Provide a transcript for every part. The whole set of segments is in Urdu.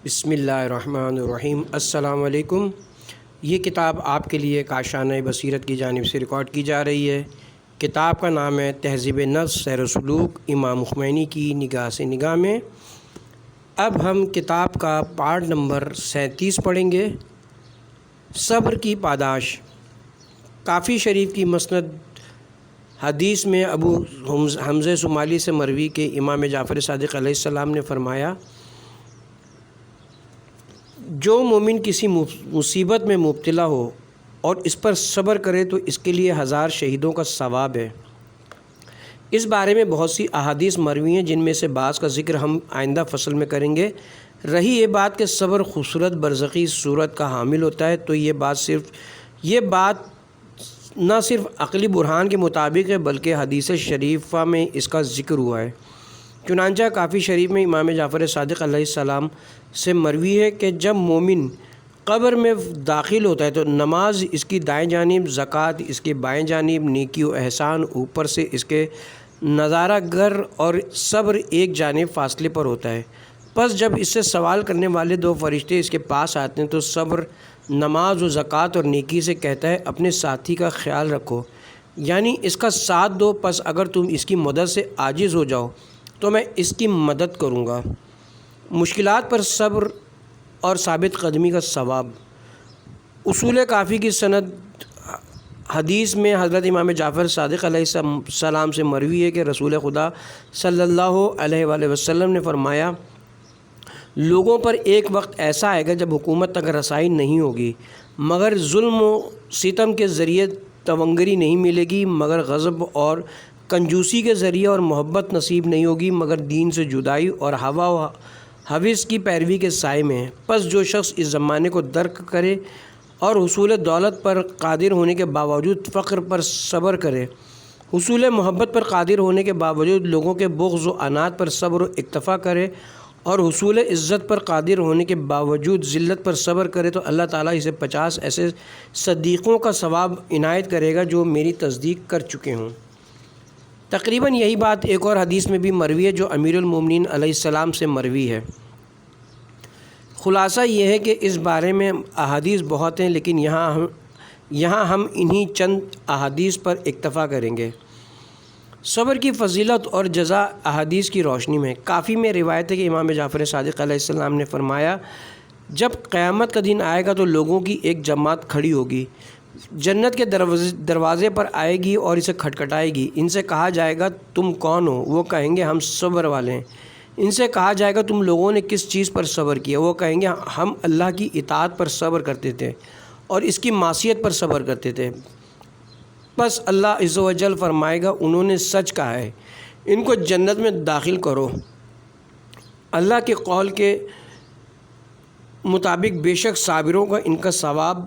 بسم اللہ الرحمن الرحیم۔ السلام علیکم۔ یہ کتاب آپ کے لیے کاشانہ بصیرت کی جانب سے ریکارڈ کی جا رہی ہے۔ کتاب کا نام ہے تہذیب نفس سیر و سلوک امام خمینی کی نگاہ سے نگاہ میں۔ اب ہم کتاب کا پارٹ نمبر 37 پڑھیں گے، صبر کی پاداش۔ کافی شریف کی مسند حدیث میں ابو حمزہ صومالی سے مروی کہ امام جعفر صادق علیہ السلام نے فرمایا، جو مومن کسی مصیبت میں مبتلا ہو اور اس پر صبر کرے تو اس کے لیے 1000 شہیدوں کا ثواب ہے۔ اس بارے میں بہت سی احادیث مروی ہیں، جن میں سے بعض کا ذکر ہم آئندہ فصل میں کریں گے۔ رہی یہ بات کہ صبر خوبصورت برزخی صورت کا حامل ہوتا ہے، تو یہ بات نہ صرف عقلی برہان کے مطابق ہے بلکہ حدیث شریفہ میں اس کا ذکر ہوا ہے۔ چنانچہ کافی شریف میں امام جعفر صادق علیہ السلام سے مروی ہے کہ جب مومن قبر میں داخل ہوتا ہے تو نماز اس کی دائیں جانب، زکوٰۃ اس کے بائیں جانب، نیکی و احسان اوپر سے اس کے نظارہ گر اور صبر ایک جانب فاصلے پر ہوتا ہے۔ پس جب اس سے سوال کرنے والے 2 فرشتے اس کے پاس آتے ہیں تو صبر، نماز و زکوٰۃ اور نیکی سے کہتا ہے، اپنے ساتھی کا خیال رکھو، یعنی اس کا ساتھ دو، پس اگر تم اس کی مدد سے عاجز ہو جاؤ تو میں اس کی مدد کروں گا۔ مشکلات پر صبر اور ثابت قدمی کا ثواب۔ اصول کافی کی سند حدیث میں حضرت امام جعفر صادق علیہ السلام سے مروی ہے کہ رسول خدا صلی اللہ علیہ وآلہ وسلم نے فرمایا، لوگوں پر ایک وقت ایسا آئے گا جب حکومت تک رسائی نہیں ہوگی مگر ظلم و ستم کے ذریعے، تونگری نہیں ملے گی مگر غضب اور کنجوسی کے ذریعے، اور محبت نصیب نہیں ہوگی مگر دین سے جدائی اور ہوا و ہوس کی پیروی کے سائے میں۔ پس جو شخص اس زمانے کو درک کرے اور حصول دولت پر قادر ہونے کے باوجود فقر پر صبر کرے، حصول محبت پر قادر ہونے کے باوجود لوگوں کے بغض و عناد پر صبر و اکتفا کرے، اور حصول عزت پر قادر ہونے کے باوجود ذلت پر صبر کرے، تو اللہ تعالیٰ اسے 50 ایسے صدیقوں کا ثواب عنایت کرے گا جو میری تصدیق کر چکے ہوں۔ تقریباً یہی بات ایک اور حدیث میں بھی مروی ہے جو امیر المومنین علیہ السلام سے مروی ہے۔ خلاصہ یہ ہے کہ اس بارے میں احادیث بہت ہیں، لیکن یہاں ہم انہی چند احادیث پر اکتفا کریں گے۔ صبر کی فضیلت اور جزا احادیث کی روشنی میں۔ کافی میں روایت ہے کہ امام جعفر صادق علیہ السلام نے فرمایا، جب قیامت کا دن آئے گا تو لوگوں کی ایک جماعت کھڑی ہوگی، جنت کے دروازے پر آئے گی اور اسے کھٹکھٹائے گی۔ ان سے کہا جائے گا، تم کون ہو؟ وہ کہیں گے، ہم صبر والے ہیں۔ ان سے کہا جائے گا، تم لوگوں نے کس چیز پر صبر کیا؟ وہ کہیں گے، ہم اللہ کی اطاعت پر صبر کرتے تھے اور اس کی معصیت پر صبر کرتے تھے۔ پس اللہ عز و جل فرمائے گا، انہوں نے سچ کہا ہے، ان کو جنت میں داخل کرو۔ اللہ کے قول کے مطابق بے شک صابروں کو ان کا ثواب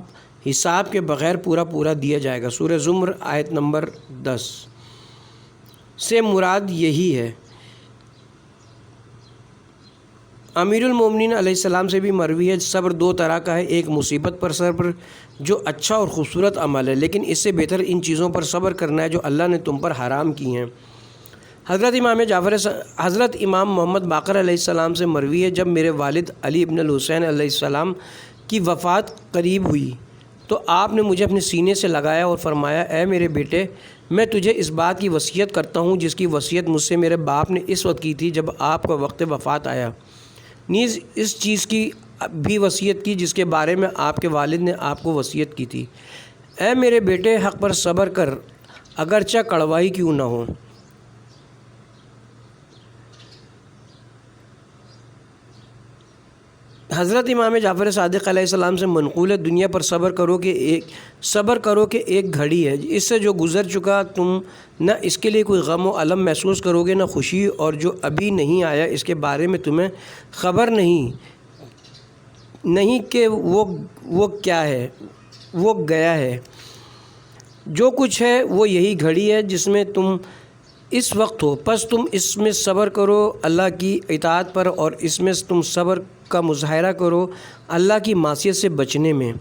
حساب کے بغیر پورا دیا جائے گا۔ سورہ زمر آیت نمبر 10 سے مراد یہی ہے۔ امیر المومنین علیہ السلام سے بھی مروی ہے، صبر 2 طرح کا ہے، ایک مصیبت پر صبر جو اچھا اور خوبصورت عمل ہے، لیکن اس سے بہتر ان چیزوں پر صبر کرنا ہے جو اللہ نے تم پر حرام کی ہیں۔ حضرت امام محمد باقر علیہ السلام سے مروی ہے، جب میرے والد علی ابن الحسین علیہ السلام کی وفات قریب ہوئی تو آپ نے مجھے اپنے سینے سے لگایا اور فرمایا، اے میرے بیٹے، میں تجھے اس بات کی وصیت کرتا ہوں جس کی وصیت مجھ سے میرے باپ نے اس وقت کی تھی جب آپ کا وقت وفات آیا، نیز اس چیز کی بھی وصیت کی جس کے بارے میں آپ کے والد نے آپ کو وصیت کی تھی۔ اے میرے بیٹے، حق پر صبر کر اگرچہ کڑوائی کیوں نہ ہو۔ حضرت امام جعفر صادق علیہ السلام سے منقول ہے، دنیا پر صبر کرو کہ ایک گھڑی ہے، اس سے جو گزر چکا تم نہ اس کے لیے کوئی غم و الم محسوس کرو گے نہ خوشی، اور جو ابھی نہیں آیا اس کے بارے میں تمہیں خبر نہیں کہ وہ کیا ہے، وہ گیا ہے۔ جو کچھ ہے وہ یہی گھڑی ہے جس میں تم اس وقت ہو، پس تم اس میں صبر کرو اللہ کی اطاعت پر، اور اس میں تم صبر کا مظاہرہ کرو اللہ کی معصیت سے بچنے میں۔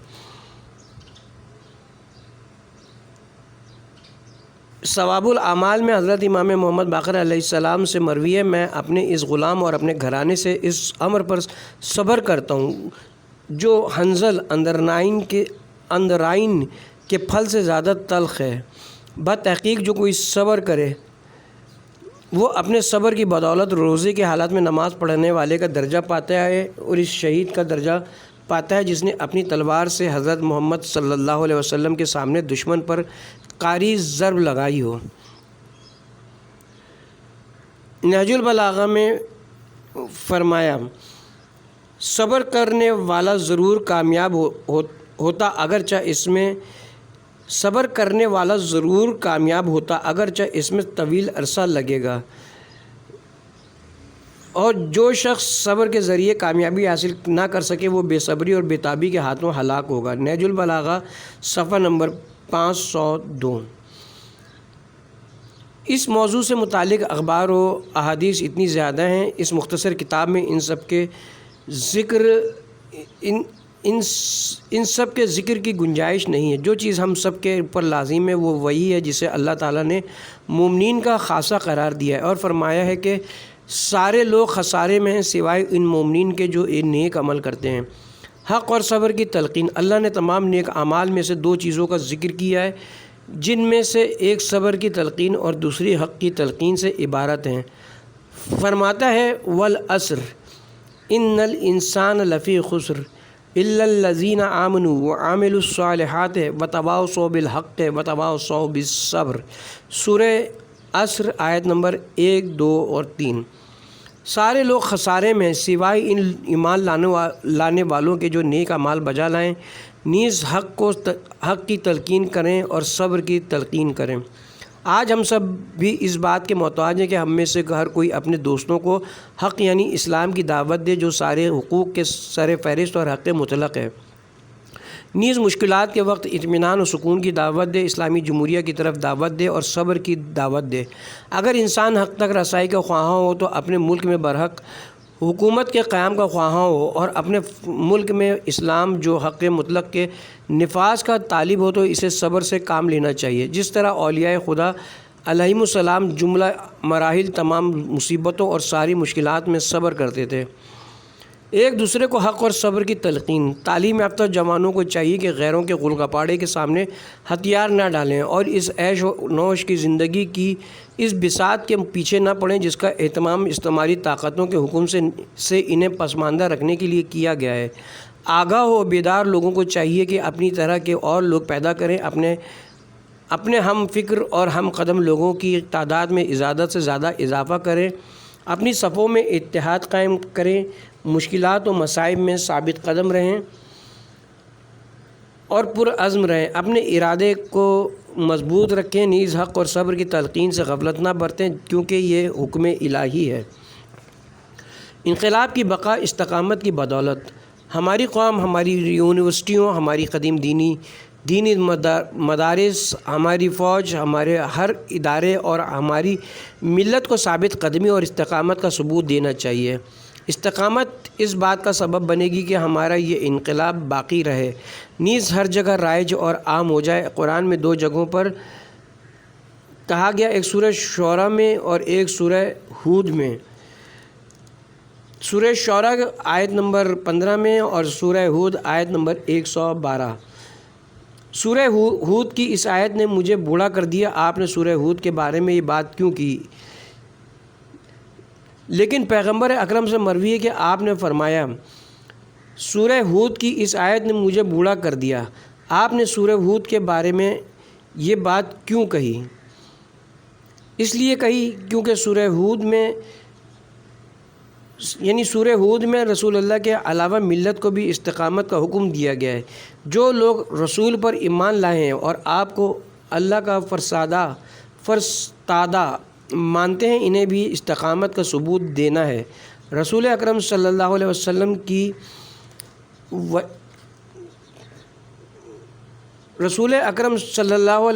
ثواب الاعمال میں حضرت امام محمد باقر علیہ السلام سے مروی ہے، میں اپنے اس غلام اور اپنے گھرانے سے اس امر پر صبر کرتا ہوں جو حنظل اندرائن کے پھل سے زیادہ تلخ ہے۔ بتحقیق جو کوئی صبر کرے وہ اپنے صبر کی بدولت روزے کے حالات میں نماز پڑھنے والے کا درجہ پاتا ہے اور اس شہید کا درجہ پاتا ہے جس نے اپنی تلوار سے حضرت محمد صلی اللہ علیہ وسلم کے سامنے دشمن پر قاری ضرب لگائی ہو۔ نہج البلاغہ میں فرمایا، صبر کرنے والا ضرور کامیاب ہوتا اگرچہ اس میں طویل عرصہ لگے گا، اور جو شخص صبر کے ذریعے کامیابی حاصل نہ کر سکے وہ بے صبری اور بے تابی کے ہاتھوں ہلاک ہوگا۔ نہج البلاغہ صفحہ نمبر 502۔ اس موضوع سے متعلق اخبار و احادیث اتنی زیادہ ہیں، اس مختصر کتاب میں ان سب کے ذکر کی گنجائش نہیں ہے۔ جو چیز ہم سب کے اوپر لازم ہے وہ وہی ہے جسے اللہ تعالیٰ نے مومنین کا خاصہ قرار دیا ہے، اور فرمایا ہے کہ سارے لوگ خسارے میں ہیں سوائے ان مومنین کے جو نیک عمل کرتے ہیں۔ حق اور صبر کی تلقین، اللہ نے تمام نیک اعمال میں سے دو چیزوں کا ذکر کیا ہے جن میں سے ایک صبر کی تلقین اور دوسری حق کی تلقین سے عبارت ہیں۔ فرماتا ہے والعصر ان الانسان لفی خسر الا الذین آمنوا وعملوا الصالحات وتواصوا بالحق وتواصوا بالصبر۔ سورہ عصر آیت نمبر 1، 2 اور 3۔ سارے لوگ خسارے میں سوائے ان ایمان لانے والوں کے جو نیک اعمال بجا لائیں، نیز حق کی تلقین کریں اور صبر کی تلقین کریں۔ آج ہم سب بھی اس بات کے محتاج ہیں کہ ہم میں سے ہر کوئی اپنے دوستوں کو حق یعنی اسلام کی دعوت دے جو سارے حقوق کے سر فہرست اور حق مطلق ہے۔ نیز مشکلات کے وقت اطمینان و سکون کی دعوت دے، اسلامی جمہوریہ کی طرف دعوت دے اور صبر کی دعوت دے۔ اگر انسان حق تک رسائی کا خواہاں ہو تو اپنے ملک میں برحق حکومت کے قیام کا خواہاں ہو، اور اپنے ملک میں اسلام جو حق مطلق کے نفاذ کا طالب ہو تو اسے صبر سے کام لینا چاہیے، جس طرح اولیاء خدا علیہم السلام جملہ مراحل تمام مصیبتوں اور ساری مشکلات میں صبر کرتے تھے۔ ایک دوسرے کو حق اور صبر کی تلقین، تعلیم یافتہ جوانوں کو چاہیے کہ غیروں کے غل گپاڑے کے سامنے ہتھیار نہ ڈالیں اور اس عیش و نوش کی زندگی کی اس بساط کے پیچھے نہ پڑیں جس کا اہتمام استعماری طاقتوں کے حکم سے انہیں پسماندہ رکھنے کے لیے کیا گیا ہے۔ آگاہ و بیدار لوگوں کو چاہیے کہ اپنی طرح کے اور لوگ پیدا کریں، اپنے ہم فکر اور ہم قدم لوگوں کی تعداد میں زیادہ سے زیادہ اضافہ کریں، اپنی صفوں میں اتحاد قائم کریں، مشکلات و مصائب میں ثابت قدم رہیں اور پرعزم رہیں، اپنے ارادے کو مضبوط رکھیں، نیز حق اور صبر کی تلقین سے غفلت نہ برتیں کیونکہ یہ حکم الہی ہے۔ انقلاب کی بقا استقامت کی بدولت۔ ہماری قوم، ہماری یونیورسٹیوں، ہماری قدیم دینی مدارس، ہماری فوج، ہمارے ہر ادارے اور ہماری ملت کو ثابت قدمی اور استقامت کا ثبوت دینا چاہیے۔ استقامت اس بات کا سبب بنے گی کہ ہمارا یہ انقلاب باقی رہے، نیز ہر جگہ رائج اور عام ہو جائے۔ قرآن میں دو جگہوں پر کہا گیا، ایک سورہ شعراء میں اور ایک سورہ ہود میں۔ سورہ شعراء آیت نمبر 15 میں اور سورہ ہود آیت نمبر 112۔ سورہ ہود کی اس آیت نے مجھے بوڑھا کر دیا، آپ نے سورہ ہود کے بارے میں یہ بات کیوں کی؟ لیکن پیغمبر اکرم سے مروی ہے کہ آپ نے فرمایا، سورہ ہود کی اس آیت نے مجھے بوڑھا کر دیا، آپ نے سورہ ہود کے بارے میں یہ بات کیوں کہی؟ اس لیے کہی کیونکہ سورہ ہود میں رسول اللہ کے علاوہ ملت کو بھی استقامت کا حکم دیا گیا ہے۔ جو لوگ رسول پر ایمان لائے ہیں اور آپ کو اللہ کا فرستادہ مانتے ہیں انہیں بھی استقامت کا ثبوت دینا ہے۔ رسول اکرم صلی اللہ علیہ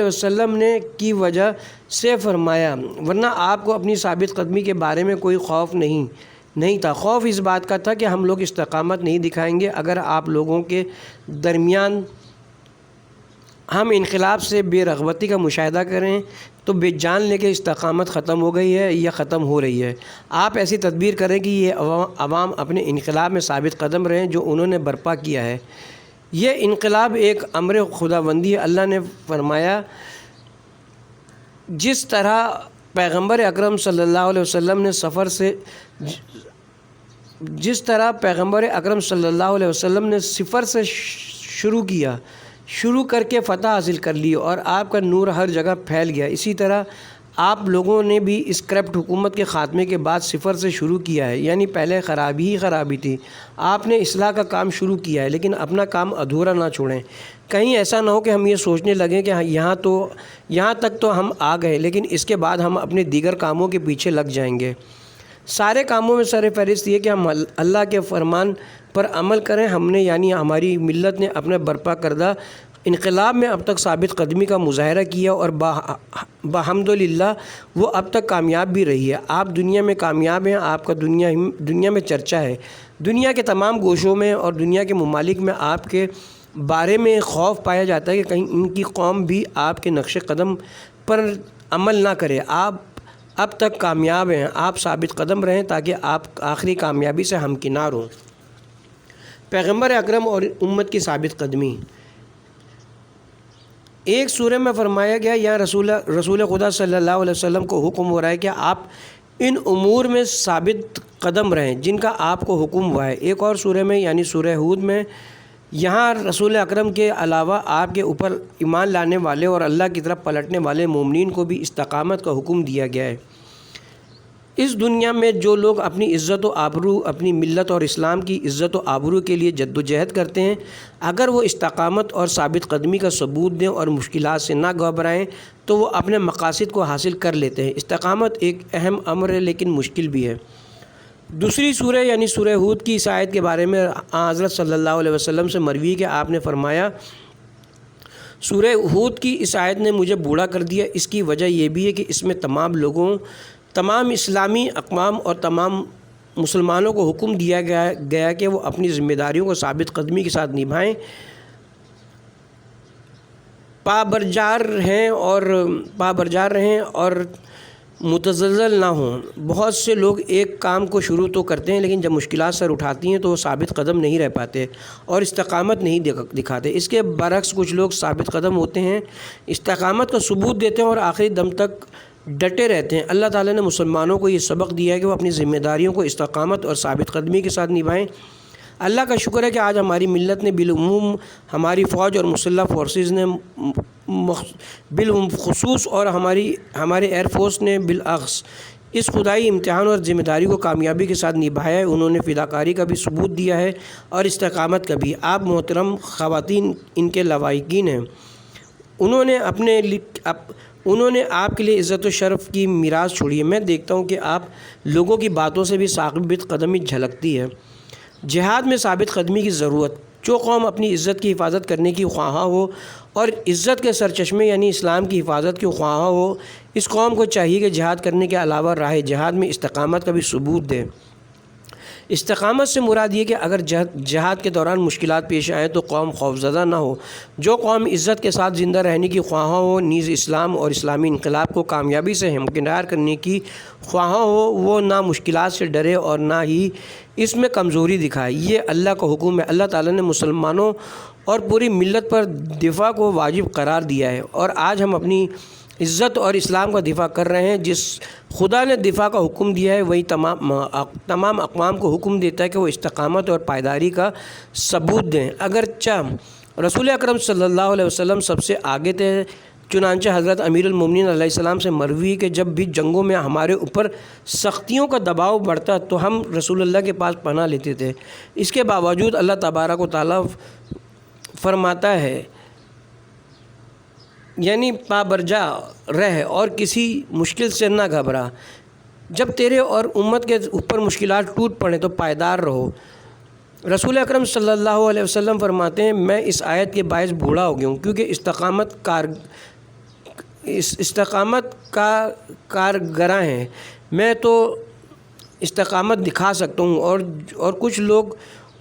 وسلم نے کی وجہ سے فرمایا، ورنہ آپ کو اپنی ثابت قدمی کے بارے میں کوئی خوف نہیں تھا۔ خوف اس بات کا تھا کہ ہم لوگ استقامت نہیں دکھائیں گے اگر آپ لوگوں کے درمیان ہم انقلاب سے بے رغبتی کا مشاہدہ کریں تو جان لے کہ استقامت ختم ہو گئی ہے یا ختم ہو رہی ہے۔ آپ ایسی تدبیر کریں کہ یہ عوام اپنے انقلاب میں ثابت قدم رہیں جو انہوں نے برپا کیا ہے۔ یہ انقلاب ایک امر خداوندی ہے۔ اللہ نے فرمایا جس طرح پیغمبر اکرم صلی اللہ علیہ وسلم نے صفر سے شروع کر کے فتح حاصل کر لی اور آپ کا نور ہر جگہ پھیل گیا، اسی طرح آپ لوگوں نے بھی اس کرپٹ حکومت کے خاتمے کے بعد صفر سے شروع کیا ہے، یعنی پہلے خرابی ہی خرابی تھی۔ آپ نے اصلاح کا کام شروع کیا ہے، لیکن اپنا کام ادھورا نہ چھوڑیں۔ کہیں ایسا نہ ہو کہ ہم یہ سوچنے لگیں کہ یہاں تک تو ہم آ گئے، لیکن اس کے بعد ہم اپنے دیگر کاموں کے پیچھے لگ جائیں گے۔ سارے کاموں میں سر فہرست یہ کہ ہم اللہ کے فرمان پر عمل کریں۔ ہم نے یعنی ہماری ملت نے اپنے برپا کردہ انقلاب میں اب تک ثابت قدمی کا مظاہرہ کیا اور بحمدللہ وہ اب تک کامیاب بھی رہی ہے۔ آپ دنیا میں کامیاب ہیں، آپ کا دنیا میں چرچا ہے۔ دنیا کے تمام گوشوں میں اور دنیا کے ممالک میں آپ کے بارے میں خوف پایا جاتا ہے کہ کہیں ان کی قوم بھی آپ کے نقش قدم پر عمل نہ کرے۔ آپ اب تک کامیاب ہیں، آپ ثابت قدم رہیں تاکہ آپ آخری کامیابی سے ہمکنار ہوں۔ پیغمبر اکرم اور امت کی ثابت قدمی۔ ایک سورہ میں فرمایا گیا یہاں رسول خدا صلی اللہ علیہ وسلم کو حکم ہو رہا ہے کہ آپ ان امور میں ثابت قدم رہیں جن کا آپ کو حکم ہوا ہے۔ ایک اور سورہ میں یعنی سورہ ہود میں یہاں رسول اکرم کے علاوہ آپ کے اوپر ایمان لانے والے اور اللہ کی طرف پلٹنے والے مومنین کو بھی استقامت کا حکم دیا گیا ہے۔ اس دنیا میں جو لوگ اپنی عزت و آبرو، اپنی ملت اور اسلام کی عزت و آبرو کے لیے جد و جہد کرتے ہیں، اگر وہ استقامت اور ثابت قدمی کا ثبوت دیں اور مشکلات سے نہ گھبرائیں تو وہ اپنے مقاصد کو حاصل کر لیتے ہیں۔ استقامت ایک اہم امر ہے لیکن مشکل بھی ہے۔ دوسری سورہ یعنی سورہ ہود کی اس آیت کے بارے میں حضرت صلی اللہ علیہ وسلم سے مروی کہ آپ نے فرمایا سورہ ہود کی اس آیت نے مجھے بوڑھا کر دیا۔ اس کی وجہ یہ بھی ہے کہ اس میں تمام اسلامی اقوام اور تمام مسلمانوں کو حکم دیا گیا کہ وہ اپنی ذمہ داریوں کو ثابت قدمی کے ساتھ نبھائیں، پابرجار رہیں اور متزلزل نہ ہوں۔ بہت سے لوگ ایک کام کو شروع تو کرتے ہیں لیکن جب مشکلات سر اٹھاتی ہیں تو وہ ثابت قدم نہیں رہ پاتے اور استقامت نہیں دکھاتے۔ اس کے برعکس کچھ لوگ ثابت قدم ہوتے ہیں، استقامت کا ثبوت دیتے ہیں اور آخری دم تک ڈٹے رہتے ہیں۔ اللہ تعالیٰ نے مسلمانوں کو یہ سبق دیا ہے کہ وہ اپنی ذمہ داریوں کو استقامت اور ثابت قدمی کے ساتھ نبھائیں۔ اللہ کا شکر ہے کہ آج ہماری ملت نے بالعموم، ہماری فوج اور مسلح فورسز نے بالخصوص اور ہمارے ایئر فورس نے بالاخص اس خدائی امتحان اور ذمہ داری کو کامیابی کے ساتھ نبھایا ہے۔ انہوں نے فداکاری کا بھی ثبوت دیا ہے اور استقامت کا بھی۔ آپ محترم خواتین ان کے لواحقین ہیں۔ انہوں نے آپ کے لیے عزت و شرف کی میراث چھوڑی ہے۔ میں دیکھتا ہوں کہ آپ لوگوں کی باتوں سے بھی ثابت قدمی جھلکتی ہے۔ جہاد میں ثابت قدمی کی ضرورت۔ جو قوم اپنی عزت کی حفاظت کرنے کی خواہاں ہو اور عزت کے سرچشمے یعنی اسلام کی حفاظت کی خواہاں ہو، اس قوم کو چاہیے کہ جہاد کرنے کے علاوہ راہ جہاد میں استقامت کا بھی ثبوت دے۔ استقامت سے مراد یہ کہ اگر جہاد کے دوران مشکلات پیش آئیں تو قوم خوفزدہ نہ ہو۔ جو قوم عزت کے ساتھ زندہ رہنے کی خواہاں ہو، نیز اسلام اور اسلامی انقلاب کو کامیابی سے ہمکنار کرنے کی خواہاں ہو، وہ نہ مشکلات سے ڈرے اور نہ ہی اس میں کمزوری دکھائے۔ یہ اللہ کا حکم ہے۔ اللہ تعالیٰ نے مسلمانوں اور پوری ملت پر دفاع کو واجب قرار دیا ہے اور آج ہم اپنی عزت اور اسلام کا دفاع کر رہے ہیں۔ جس خدا نے دفاع کا حکم دیا ہے وہی تمام اقوام کو حکم دیتا ہے کہ وہ استقامت اور پائیداری کا ثبوت دیں۔ اگرچہ رسول اکرم صلی اللہ علیہ وسلم سب سے آگے تھے، چنانچہ حضرت امیر المومنین علیہ السلام سے مروی کہ جب بھی جنگوں میں ہمارے اوپر سختیوں کا دباؤ بڑھتا تو ہم رسول اللہ کے پاس پناہ لیتے تھے۔ اس کے باوجود اللہ تبارک و تعالیٰ فرماتا ہے یعنی پابرجا رہ اور کسی مشکل سے نہ گھبرا۔ جب تیرے اور امت کے اوپر مشکلات ٹوٹ پڑیں تو پائیدار رہو۔ رسول اکرم صلی اللہ علیہ وسلم فرماتے ہیں میں اس آیت کے باعث بوڑھا ہو گیا ہوں کیونکہ استقامت کا کارگراں ہیں۔ میں تو استقامت دکھا سکتا ہوں اور کچھ لوگ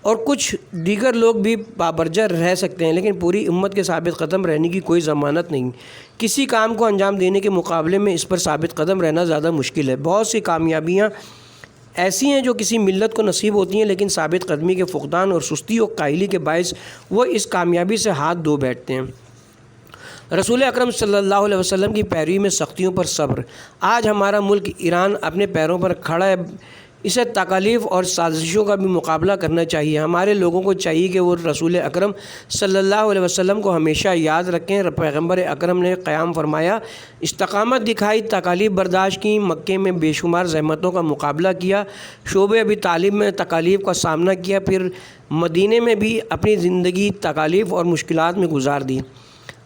اور کچھ دیگر لوگ بھی پابرجہ رہ سکتے ہیں، لیکن پوری امت کے ثابت قدم رہنے کی کوئی ضمانت نہیں۔ کسی کام کو انجام دینے کے مقابلے میں اس پر ثابت قدم رہنا زیادہ مشکل ہے۔ بہت سی کامیابیاں ایسی ہیں جو کسی ملت کو نصیب ہوتی ہیں، لیکن ثابت قدمی کے فقدان اور سستی و کاہلی کے باعث وہ اس کامیابی سے ہاتھ دھو بیٹھتے ہیں۔ رسول اکرم صلی اللہ علیہ وسلم کی پیروی میں سختیوں پر صبر۔ آج ہمارا ملک ایران اپنے پیروں پر کھڑا ہے، اسے تکالیف اور سازشوں کا بھی مقابلہ کرنا چاہیے۔ ہمارے لوگوں کو چاہیے کہ وہ رسول اکرم صلی اللہ علیہ وسلم کو ہمیشہ یاد رکھیں۔ پیغمبر اکرم نے قیام فرمایا، استقامت دکھائی، تکالیف برداشت کی، مکے میں بے شمار زحمتوں کا مقابلہ کیا، شعبہ ابی طالب میں تکالیف کا سامنا کیا، پھر مدینے میں بھی اپنی زندگی تکالیف اور مشکلات میں گزار دی۔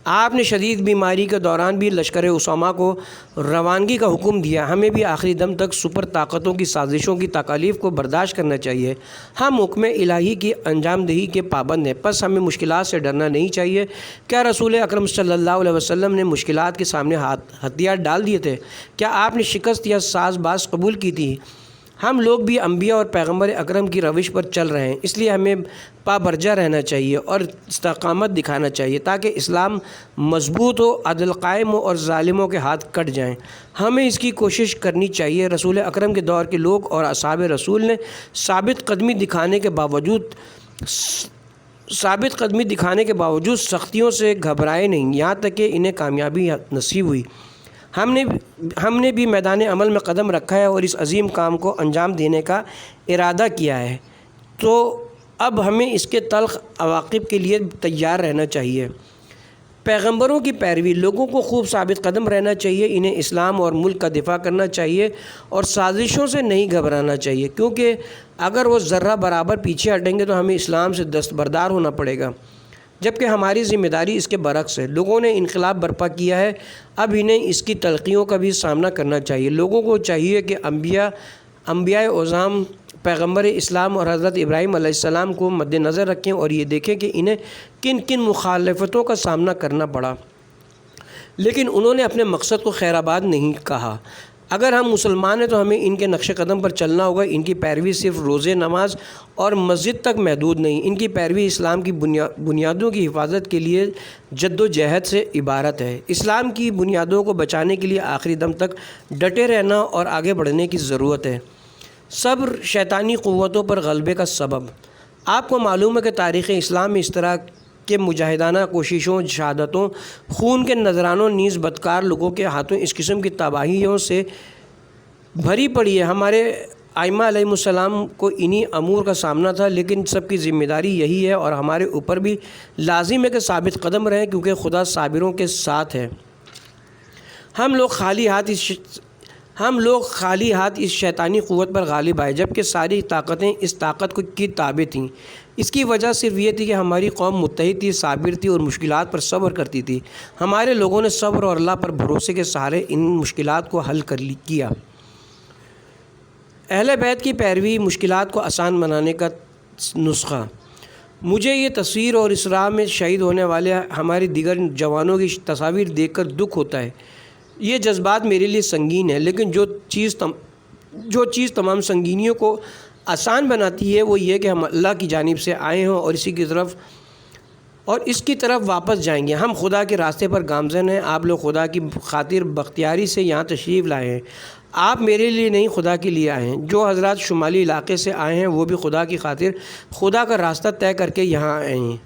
آپ نے شدید بیماری کے دوران بھی لشکر اسامہ کو روانگی کا حکم دیا۔ ہمیں بھی آخری دم تک سپر طاقتوں کی سازشوں کی تکالیف کو برداشت کرنا چاہیے۔ ہم حکم الہی کی انجام دہی کے پابند ہیں، پس ہمیں مشکلات سے ڈرنا نہیں چاہیے۔ کیا رسول اکرم صلی اللہ علیہ وسلم نے مشکلات کے سامنے ہتھیار ڈال دیے تھے؟ کیا آپ نے شکست یا ساز باز قبول کی تھی؟ ہم لوگ بھی انبیاء اور پیغمبر اکرم کی روش پر چل رہے ہیں، اس لیے ہمیں پابرجہ رہنا چاہیے اور استقامت دکھانا چاہیے تاکہ اسلام مضبوط ہو، عدل قائم ہو اور ظالموں کے ہاتھ کٹ جائیں۔ ہمیں اس کی کوشش کرنی چاہیے۔ رسول اکرم کے دور کے لوگ اور اصحاب رسول نے ثابت قدمی دکھانے کے باوجود سختیوں سے گھبرائے نہیں، یہاں تک کہ انہیں کامیابی نصیب ہوئی۔ ہم نے بھی میدان عمل میں قدم رکھا ہے اور اس عظیم کام کو انجام دینے کا ارادہ کیا ہے، تو اب ہمیں اس کے تلخ عواقب کے لیے تیار رہنا چاہیے۔ پیغمبروں کی پیروی، لوگوں کو خوب ثابت قدم رہنا چاہیے، انہیں اسلام اور ملک کا دفاع کرنا چاہیے اور سازشوں سے نہیں گھبرانا چاہیے، کیونکہ اگر وہ ذرہ برابر پیچھے ہٹیں گے تو ہمیں اسلام سے دستبردار ہونا پڑے گا، جبکہ ہماری ذمہ داری اس کے برعکس ہے۔ لوگوں نے انقلاب برپا کیا ہے، اب انہیں اس کی تلخیوں کا بھی سامنا کرنا چاہیے۔ لوگوں کو چاہیے کہ انبیاء اعظام، پیغمبر اسلام اور حضرت ابراہیم علیہ السلام کو مد نظر رکھیں اور یہ دیکھیں کہ انہیں کن کن مخالفتوں کا سامنا کرنا پڑا، لیکن انہوں نے اپنے مقصد کو خیر آباد نہیں کہا۔ اگر ہم مسلمان ہیں تو ہمیں ان کے نقش قدم پر چلنا ہوگا۔ ان کی پیروی صرف روزے، نماز اور مسجد تک محدود نہیں، ان کی پیروی اسلام کی بنیادوں کی حفاظت کے لیے جد و جہد سے عبارت ہے۔ اسلام کی بنیادوں کو بچانے کے لیے آخری دم تک ڈٹے رہنا اور آگے بڑھنے کی ضرورت ہے۔ صبر شیطانی قوتوں پر غلبے کا سبب۔ آپ کو معلوم ہے کہ تاریخ اسلام میں اس طرح کے مجاہدانہ کوششوں، شہادتوں، خون کے نذرانوں نیز بدکار لوگوں کے ہاتھوں اس قسم کی تباہیوں سے بھری پڑی ہے۔ ہمارے ائمہ علیہ السلام کو انہی امور کا سامنا تھا، لیکن سب کی ذمہ داری یہی ہے اور ہمارے اوپر بھی لازم ہے کہ ثابت قدم رہیں، کیونکہ خدا صابروں کے ساتھ ہے۔ ہم لوگ خالی ہاتھ اس شیطانی قوت پر غالب آئے، جبکہ ساری طاقتیں اس طاقت کی تابع تھیں۔ اس کی وجہ صرف یہ تھی کہ ہماری قوم متحد تھی، صابر تھی اور مشکلات پر صبر کرتی تھی۔ ہمارے لوگوں نے صبر اور اللہ پر بھروسے کے سہارے ان مشکلات کو حل کیا۔ اہل بیت کی پیروی، مشکلات کو آسان بنانے کا نسخہ۔ مجھے یہ تصویر اور اس راہ میں شہید ہونے والے ہمارے دیگر جوانوں کی تصاویر دیکھ کر دکھ ہوتا ہے۔ یہ جذبات میرے لیے سنگین ہے، لیکن جو چیز تمام سنگینیوں کو آسان بناتی ہے وہ یہ کہ ہم اللہ کی جانب سے آئے ہوں اور اس کی طرف واپس جائیں گے۔ ہم خدا کے راستے پر گامزن ہیں۔ آپ لوگ خدا کی خاطر بختیاری سے یہاں تشریف لائے ہیں۔ آپ میرے لیے نہیں، خدا کے لیے آئے ہیں۔ جو حضرات شمالی علاقے سے آئے ہیں وہ بھی خدا کی خاطر خدا کا راستہ طے کر کے یہاں آئے ہیں۔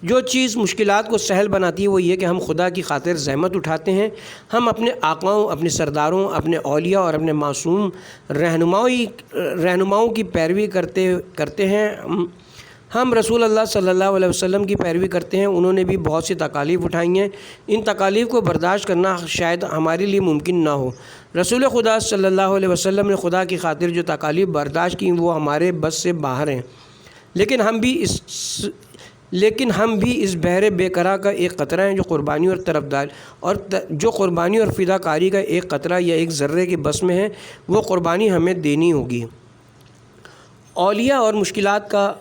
جو چیز مشکلات کو سہل بناتی ہے وہ یہ کہ ہم خدا کی خاطر زحمت اٹھاتے ہیں۔ ہم اپنے آقاؤں، اپنے سرداروں، اپنے اولیاء اور اپنے معصوم رہنماؤں کی پیروی کرتے ہیں۔ ہم رسول اللہ صلی اللہ علیہ وسلم کی پیروی کرتے ہیں۔ انہوں نے بھی بہت سی تکالیف اٹھائی ہیں، ان تکالیف کو برداشت کرنا شاید ہمارے لیے ممکن نہ ہو۔ رسول خدا صلی اللہ علیہ وسلم نے خدا کی خاطر جو تکالیف برداشت کی وہ ہمارے بس سے باہر ہیں، لیکن ہم بھی اس بحر بے قرار کا ایک قطرہ ہیں، جو قربانی اور فدا کاری کا ایک قطرہ یا ایک ذرے کے بس میں ہے۔ وہ قربانی ہمیں دینی ہوگی۔ اولیاء اور مشکلات کا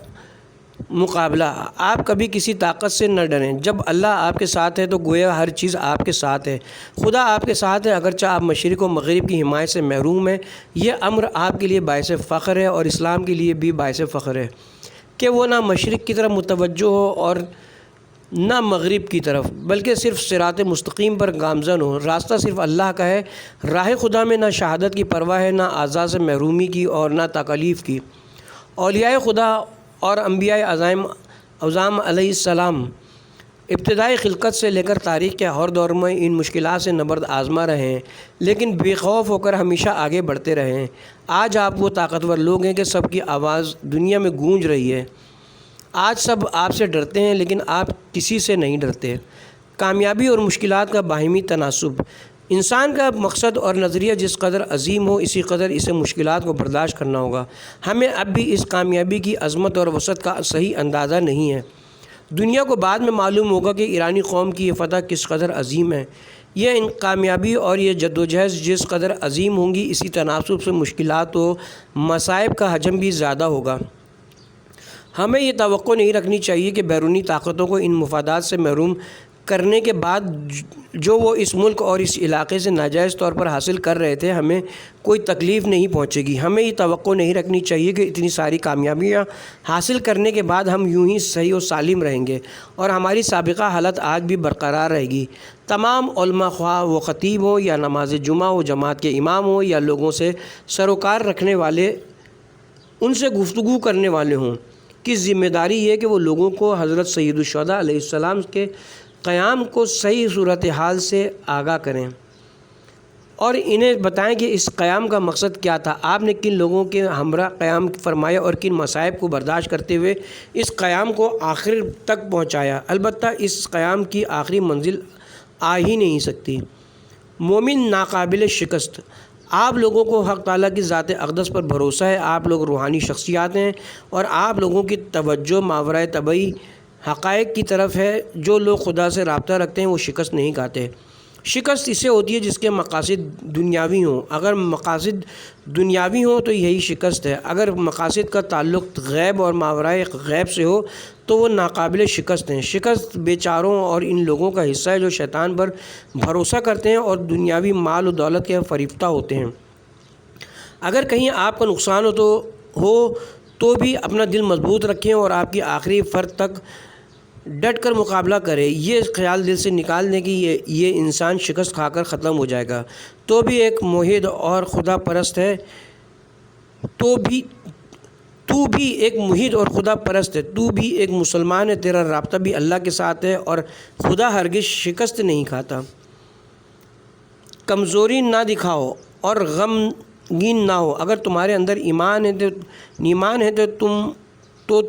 مقابلہ۔ آپ کبھی کسی طاقت سے نہ ڈریں۔ جب اللہ آپ کے ساتھ ہے تو گویا ہر چیز آپ کے ساتھ ہے۔ خدا آپ کے ساتھ ہے، اگرچہ آپ مشرق و مغرب کی حمایت سے محروم ہیں۔ یہ امر آپ کے لیے باعث فخر ہے اور اسلام کے لیے بھی باعث فخر ہے۔ کہ وہ نہ مشرق کی طرف متوجہ ہو اور نہ مغرب کی طرف، بلکہ صرف صراط مستقیم پر گامزن ہو۔ راستہ صرف اللہ کا ہے۔ راہ خدا میں نہ شہادت کی پرواہ ہے، نہ اعضاء سے محرومی کی اور نہ تکالیف کی۔ اولیاء خدا اور انبیاء اعظام علیہ السلام ابتدائی خلقت سے لے کر تاریخ کے ہر دور میں ان مشکلات سے نبرد آزما رہے ہیں، لیکن بے خوف ہو کر ہمیشہ آگے بڑھتے رہے ہیں۔ آج آپ وہ طاقتور لوگ ہیں کہ سب کی آواز دنیا میں گونج رہی ہے۔ آج سب آپ سے ڈرتے ہیں، لیکن آپ کسی سے نہیں ڈرتے۔ کامیابی اور مشکلات کا باہمی تناسب۔ انسان کا مقصد اور نظریہ جس قدر عظیم ہو، اسی قدر اسے مشکلات کو برداشت کرنا ہوگا۔ ہمیں اب بھی اس کامیابی کی عظمت اور وسعت کا صحیح اندازہ نہیں ہے۔ دنیا کو بعد میں معلوم ہوگا کہ ایرانی قوم کی یہ فتح کس قدر عظیم ہے۔ یہ ان کامیابی اور یہ جدوجہد جس قدر عظیم ہوں گی، اسی تناسب سے مشکلات و مصائب کا حجم بھی زیادہ ہوگا۔ ہمیں یہ توقع نہیں رکھنی چاہیے کہ بیرونی طاقتوں کو ان مفادات سے محروم کرنے کے بعد جو وہ اس ملک اور اس علاقے سے ناجائز طور پر حاصل کر رہے تھے، ہمیں کوئی تکلیف نہیں پہنچے گی۔ ہمیں یہ توقع نہیں رکھنی چاہیے کہ اتنی ساری کامیابیاں حاصل کرنے کے بعد ہم یوں ہی صحیح و سالم رہیں گے اور ہماری سابقہ حالت آج بھی برقرار رہے گی۔ تمام علماء، خواہ وہ خطیب ہوں یا نماز جمعہ ہو جماعت کے امام ہوں یا لوگوں سے سروکار رکھنے والے، ان سے گفتگو کرنے والے ہوں، کی ذمہ داری یہ کہ وہ لوگوں کو حضرت سید الشہداء علیہ السلام کے قیام کو صحیح صورتحال سے آگاہ کریں اور انہیں بتائیں کہ اس قیام کا مقصد کیا تھا، آپ نے کن لوگوں کے ہمراہ قیام فرمایا اور کن مصائب کو برداشت کرتے ہوئے اس قیام کو آخر تک پہنچایا۔ البتہ اس قیام کی آخری منزل آ ہی نہیں سکتی۔ مومن ناقابل شکست۔ آپ لوگوں کو حق تعالیٰ کی ذات اقدس پر بھروسہ ہے، آپ لوگ روحانی شخصیات ہیں اور آپ لوگوں کی توجہ ماورائے طبعی حقائق کی طرف ہے۔ جو لوگ خدا سے رابطہ رکھتے ہیں وہ شکست نہیں کھاتے۔ شکست اسے ہوتی ہے جس کے مقاصد دنیاوی ہوں۔ اگر مقاصد دنیاوی ہوں تو یہی شکست ہے۔ اگر مقاصد کا تعلق غیب اور ماورائے غیب سے ہو تو وہ ناقابل شکست ہیں۔ شکست بیچاروں اور ان لوگوں کا حصہ ہے جو شیطان پر بھروسہ کرتے ہیں اور دنیاوی مال و دولت کے فریفتہ ہوتے ہیں۔ اگر کہیں آپ کا نقصان ہو تو بھی اپنا دل مضبوط رکھیں اور آپ کی آخری فرد تک ڈٹ کر مقابلہ کریں۔ یہ خیال دل سے نکال دیں کہ یہ انسان شکست کھا کر ختم ہو جائے گا۔ تو بھی ایک موحد اور خدا پرست ہے، تو بھی ایک موحد اور خدا پرست ہے، تو بھی ایک مسلمان ہے، تیرا رابطہ بھی اللہ کے ساتھ ہے اور خدا ہرگز شکست نہیں کھاتا۔ کمزوری نہ دکھاؤ اور غمگین نہ ہو۔ اگر تمہارے اندر ایمان ہے تو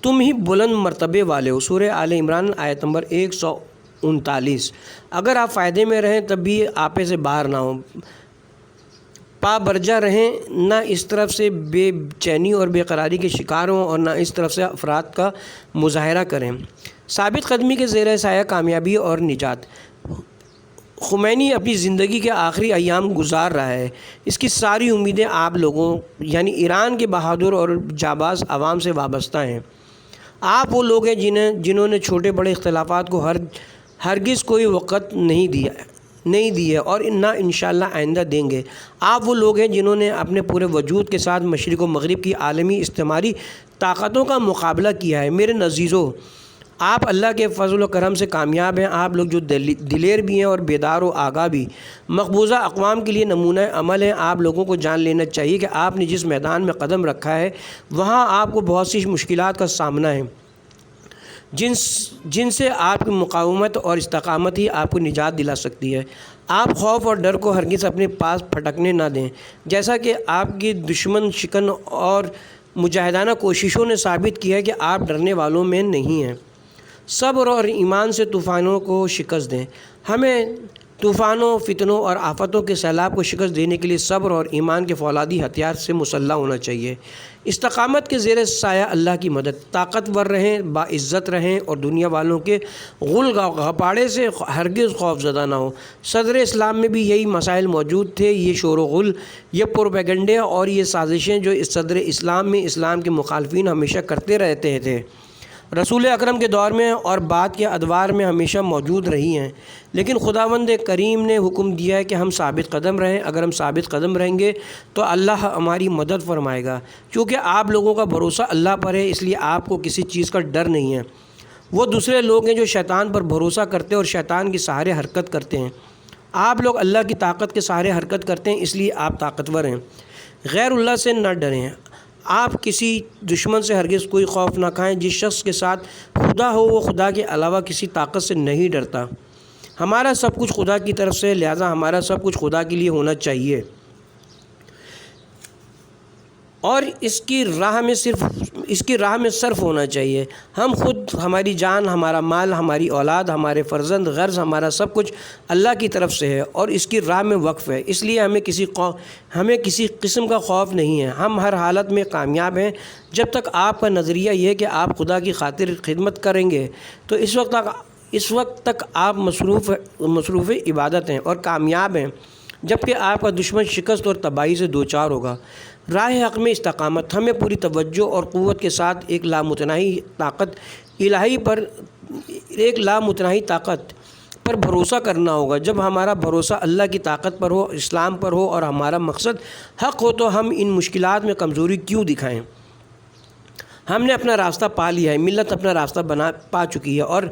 تم ہی بلند مرتبے والے ہو۔ سورہ آل عمران آیت نمبر 139۔ اگر آپ فائدے میں رہیں تب بھی آپے سے باہر نہ ہوں، پابرجا رہیں، نہ اس طرف سے بے چینی اور بے قراری کے شکار ہوں اور نہ اس طرف سے افراد کا مظاہرہ کریں۔ ثابت قدمی کے زیر سایہ کامیابی اور نجات۔ خمینی اپنی زندگی کے آخری ایام گزار رہا ہے۔ اس کی ساری امیدیں آپ لوگوں یعنی ایران کے بہادر اور جانباز عوام سے وابستہ ہیں۔ آپ وہ لوگ ہیں جنہوں نے چھوٹے بڑے اختلافات کو ہرگز کوئی وقت نہیں دی ہے اور نہ انشاءاللہ آئندہ دیں گے۔ آپ وہ لوگ ہیں جنہوں نے اپنے پورے وجود کے ساتھ مشرق و مغرب کی عالمی استعماری طاقتوں کا مقابلہ کیا ہے۔ میرے عزیزو، آپ اللہ کے فضل و کرم سے کامیاب ہیں۔ آپ لوگ جو دلیر بھی ہیں اور بیدار و آگاہ بھی، مقبوضہ اقوام کے لیے نمونہ عمل ہیں۔ آپ لوگوں کو جان لینا چاہیے کہ آپ نے جس میدان میں قدم رکھا ہے وہاں آپ کو بہت سی مشکلات کا سامنا ہے، جن سے آپ کی مقاومت اور استقامت ہی آپ کو نجات دلا سکتی ہے۔ آپ خوف اور ڈر کو ہرگز اپنے پاس پھٹکنے نہ دیں، جیسا کہ آپ کی دشمن شکن اور مجاہدانہ کوششوں نے ثابت کیا ہے کہ آپ ڈرنے والوں میں نہیں ہیں۔ صبر اور ایمان سے طوفانوں کو شکست دیں۔ ہمیں طوفانوں، فتنوں اور آفتوں کے سیلاب کو شکست دینے کے لیے صبر اور ایمان کے فولادی ہتھیار سے مسلح ہونا چاہیے۔ استقامت کے زیر سایہ اللہ کی مدد۔ طاقتور رہیں، باعزت رہیں اور دنیا والوں کے غل غپاڑے سے ہرگز خوف زدہ نہ ہو۔ صدر اسلام میں بھی یہی مسائل موجود تھے۔ یہ شور و غل، یہ پروپیگنڈے اور یہ سازشیں جو اس صدر اسلام میں اسلام کے مخالفین ہمیشہ کرتے رہتے تھے، رسول اکرم کے دور میں اور بعد کے ادوار میں ہمیشہ موجود رہی ہیں، لیکن خداوند کریم نے حکم دیا ہے کہ ہم ثابت قدم رہیں۔ اگر ہم ثابت قدم رہیں گے تو اللہ ہماری مدد فرمائے گا۔ چونکہ آپ لوگوں کا بھروسہ اللہ پر ہے، اس لیے آپ کو کسی چیز کا ڈر نہیں ہے۔ وہ دوسرے لوگ ہیں جو شیطان پر بھروسہ کرتے ہیں اور شیطان کے سہارے حرکت کرتے ہیں۔ آپ لوگ اللہ کی طاقت کے سہارے حرکت کرتے ہیں، اس لیے آپ طاقتور ہیں۔ غیر اللہ سے نہ ڈریں۔ آپ کسی دشمن سے ہرگز کوئی خوف نہ کھائیں۔ جس شخص کے ساتھ خدا ہو وہ خدا کے علاوہ کسی طاقت سے نہیں ڈرتا۔ ہمارا سب کچھ خدا کی طرف سے، لہٰذا ہمارا سب کچھ خدا کے لیے ہونا چاہیے اور اس کی راہ میں صرف ہونا چاہیے۔ ہم خود، ہماری جان، ہمارا مال، ہماری اولاد، ہمارے فرزند، غرض ہمارا سب کچھ اللہ کی طرف سے ہے اور اس کی راہ میں وقف ہے، اس لیے ہمیں کسی قسم کا خوف نہیں ہے۔ ہم ہر حالت میں کامیاب ہیں۔ جب تک آپ کا نظریہ یہ ہے کہ آپ خدا کی خاطر خدمت کریں گے تو اس وقت تک آپ مصروف عبادت ہیں اور کامیاب ہیں، جبکہ آپ کا دشمن شکست اور تباہی سے دوچار ہوگا۔ راہ حق میں استقامت۔ ہمیں پوری توجہ اور قوت کے ساتھ ایک لامتناہی طاقت پر بھروسہ کرنا ہوگا۔ جب ہمارا بھروسہ اللہ کی طاقت پر ہو، اسلام پر ہو اور ہمارا مقصد حق ہو تو ہم ان مشکلات میں کمزوری کیوں دکھائیں؟ ہم نے اپنا راستہ پا لیا ہے، ملت اپنا راستہ پا چکی ہے اور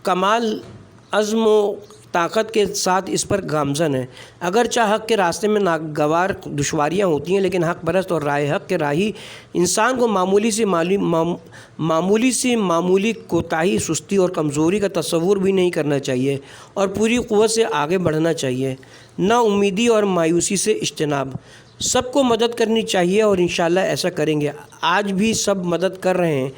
کمال عزم و طاقت کے ساتھ اس پر گامزن ہے۔ اگرچہ حق کے راستے میں ناگوار دشواریاں ہوتی ہیں، لیکن حق پرست اور راہ حق کے راہی انسان کو معمولی کوتاہی، سستی اور کمزوری کا تصور بھی نہیں کرنا چاہیے اور پوری قوت سے آگے بڑھنا چاہیے۔ نا امیدی اور مایوسی سے اجتناب۔ سب کو مدد کرنی چاہیے اور انشاءاللہ ایسا کریں گے۔ آج بھی سب مدد کر رہے ہیں۔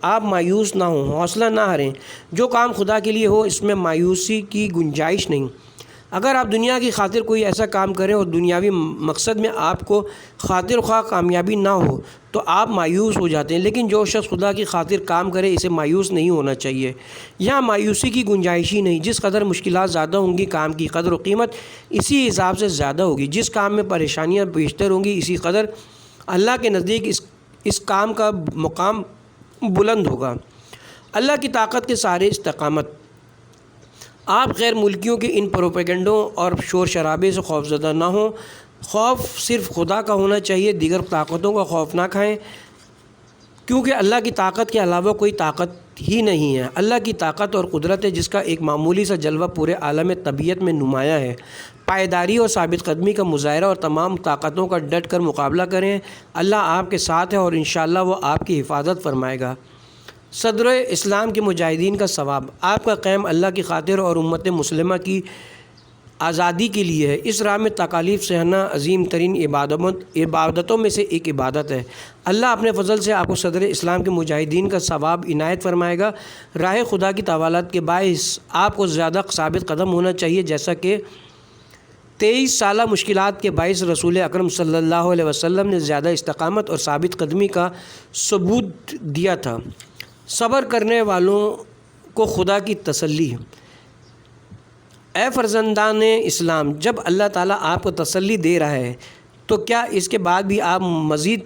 آپ مایوس نہ ہوں، حوصلہ نہ ہاریں۔ جو کام خدا کے لیے ہو اس میں مایوسی کی گنجائش نہیں۔ اگر آپ دنیا کی خاطر کوئی ایسا کام کریں اور دنیاوی مقصد میں آپ کو خاطر خواہ کامیابی نہ ہو تو آپ مایوس ہو جاتے ہیں، لیکن جو شخص خدا کی خاطر کام کرے اسے مایوس نہیں ہونا چاہیے۔ یہاں مایوسی کی گنجائش ہی نہیں۔ جس قدر مشکلات زیادہ ہوں گی کام کی قدر و قیمت اسی حساب سے زیادہ ہوگی۔ جس کام میں پریشانیاں بیشتر ہوں گی اسی قدر اللہ کے نزدیک اس کام کا مقام بلند ہوگا۔ اللہ کی طاقت کے سارے استقامت۔ آپ غیر ملکیوں کے ان پروپیگنڈوں اور شور شرابے سے خوفزدہ نہ ہوں۔ خوف صرف خدا کا ہونا چاہیے، دیگر طاقتوں کا خوف نہ کھائیں، کیونکہ اللہ کی طاقت کے علاوہ کوئی طاقت ہی نہیں ہے۔ اللہ کی طاقت اور قدرت ہے جس کا ایک معمولی سا جلوہ پورے عالم طبیعت میں نمایاں ہے۔ پائیداری اور ثابت قدمی کا مظاہرہ اور تمام طاقتوں کا ڈٹ کر مقابلہ کریں۔ اللہ آپ کے ساتھ ہے اور انشاءاللہ وہ آپ کی حفاظت فرمائے گا۔ صدر اسلام کے مجاہدین کا ثواب۔ آپ کا قیام اللہ کی خاطر اور امت مسلمہ کی آزادی کے لیے ہے۔ اس راہ میں تکالیف سہنا عظیم ترین عبادتوں میں سے ایک عبادت ہے۔ اللہ اپنے فضل سے آپ کو صدر اسلام کے مجاہدین کا ثواب عنایت فرمائے گا۔ راہ خدا کی طوالت کے باعث آپ کو زیادہ ثابت قدم ہونا چاہیے، جیسا کہ 23 سالہ مشکلات کے باعث رسول اکرم صلی اللہ علیہ وسلم نے زیادہ استقامت اور ثابت قدمی کا ثبوت دیا تھا۔ صبر کرنے والوں کو خدا کی تسلی۔ اے فرزندان اسلام، جب اللہ تعالیٰ آپ کو تسلی دے رہا ہے تو کیا اس کے بعد بھی آپ مزید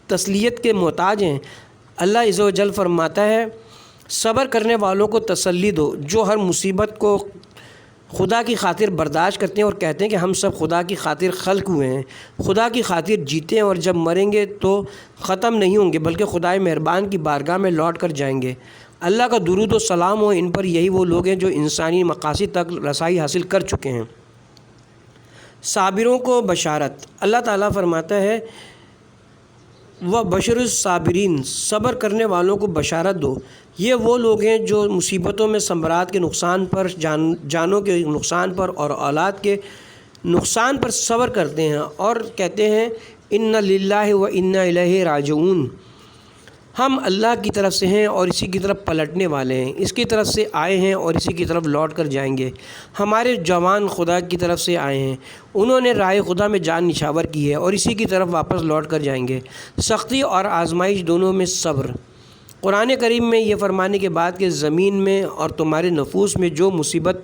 تسلیت کے محتاج ہیں؟ اللہ عز و جل فرماتا ہے، صبر کرنے والوں کو تسلی دو جو ہر مصیبت کو خدا کی خاطر برداشت کرتے ہیں اور کہتے ہیں کہ ہم سب خدا کی خاطر خلق ہوئے ہیں، خدا کی خاطر جیتے ہیں اور جب مریں گے تو ختم نہیں ہوں گے بلکہ خدائے مہربان کی بارگاہ میں لوٹ کر جائیں گے۔ اللہ کا درود و سلام ہو ان پر۔ یہی وہ لوگ ہیں جو انسانی مقاصد تک رسائی حاصل کر چکے ہیں۔ صابروں کو بشارت۔ اللہ تعالیٰ فرماتا ہے، وَبَشِّرِ الصَّابِرِينَ، صبر کرنے والوں کو بشارت دو۔ یہ وہ لوگ ہیں جو مصیبتوں میں ثمرات کے نقصان پر، جانوں کے نقصان پر اور اولاد کے نقصان پر صبر کرتے ہیں اور کہتے ہیں اِنَّ لِلَّهِ وَإِنَّا إِلَيْهِ راجعون۔ ہم اللہ کی طرف سے ہیں اور اسی کی طرف پلٹنے والے ہیں، اس کی طرف سے آئے ہیں اور اسی کی طرف لوٹ کر جائیں گے۔ ہمارے جوان خدا کی طرف سے آئے ہیں، انہوں نے راہ خدا میں جان نچھاور کی ہے اور اسی کی طرف واپس لوٹ کر جائیں گے۔ سختی اور آزمائش دونوں میں صبر۔ قرآن کریم میں یہ فرمانے کے بعد کہ زمین میں اور تمہارے نفوس میں جو مصیبت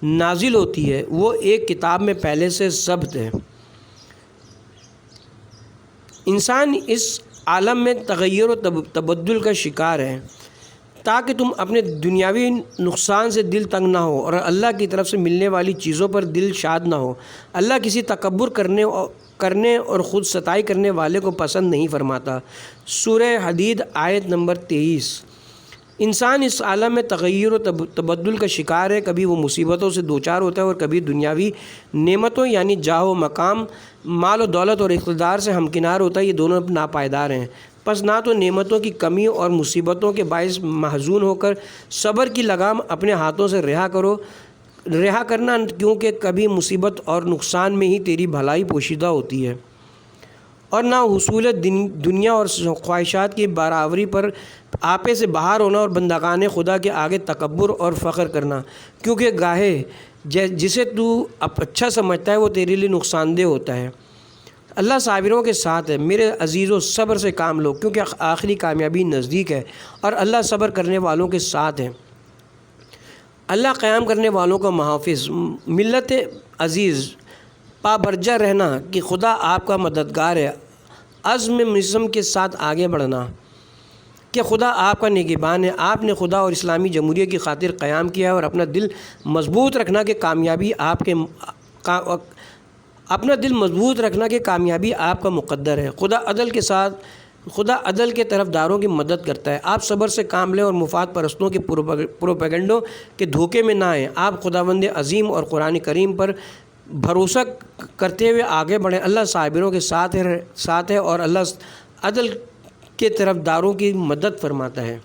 نازل ہوتی ہے وہ ایک کتاب میں پہلے سے ضبط ہے۔ انسان اس عالم میں تغیر و تبدل کا شکار ہے، تاکہ تم اپنے دنیاوی نقصان سے دل تنگ نہ ہو اور اللہ کی طرف سے ملنے والی چیزوں پر دل شاد نہ ہو۔ اللہ کسی تکبر کرنے اور خود ستائی کرنے والے کو پسند نہیں فرماتا۔ سورہ حدید آیت نمبر 23۔ انسان اس عالم میں تغیر و تبدل کا شکار ہے، کبھی وہ مصیبتوں سے دوچار ہوتا ہے اور کبھی دنیاوی نعمتوں یعنی جاہ و مقام، مال و دولت اور اقتدار سے ہمکنار ہوتا ہے۔ یہ دونوں ناپائیدار ہیں، پس نہ تو نعمتوں کی کمی اور مصیبتوں کے باعث محزون ہو کر صبر کی لگام اپنے ہاتھوں سے رہا کرنا، کیونکہ کبھی مصیبت اور نقصان میں ہی تیری بھلائی پوشیدہ ہوتی ہے، اور نہ حصول دنیا اور خواہشات کی برابری پر آپے سے باہر ہونا اور بندگان خدا کے آگے تکبر اور فخر کرنا، کیونکہ گاہے جسے تو اچھا سمجھتا ہے وہ تیرے لیے نقصان دہ ہوتا ہے۔ اللہ صابروں کے ساتھ ہے۔ میرے عزیزوں، صبر سے کام لو، کیونکہ آخری کامیابی نزدیک ہے، اور اللہ صبر کرنے والوں کے ساتھ ہے۔ اللہ قیام کرنے والوں کا محافظ۔ ملت عزیز، پابرجا رہنا کہ خدا آپ کا مددگار ہے، عزم مصم کے ساتھ آگے بڑھنا کہ خدا آپ کا نگہبان ہے۔ آپ نے خدا اور اسلامی جمہوریہ کی خاطر قیام کیا ہے، اور اپنا دل مضبوط رکھنا کہ کامیابی آپ کا مقدر ہے۔ خدا عدل کے طرفداروں کی مدد کرتا ہے۔ آپ صبر سے کام لیں اور مفاد پرستوں کے پروپیگنڈوں کے دھوکے میں نہ آئیں۔ آپ خداوند عظیم اور قرآن کریم پر بھروسہ کرتے ہوئے آگے بڑھیں۔ اللہ صابروں کے ساتھ ہے اور اللہ عدل کے طرفداروں کی مدد فرماتا ہے۔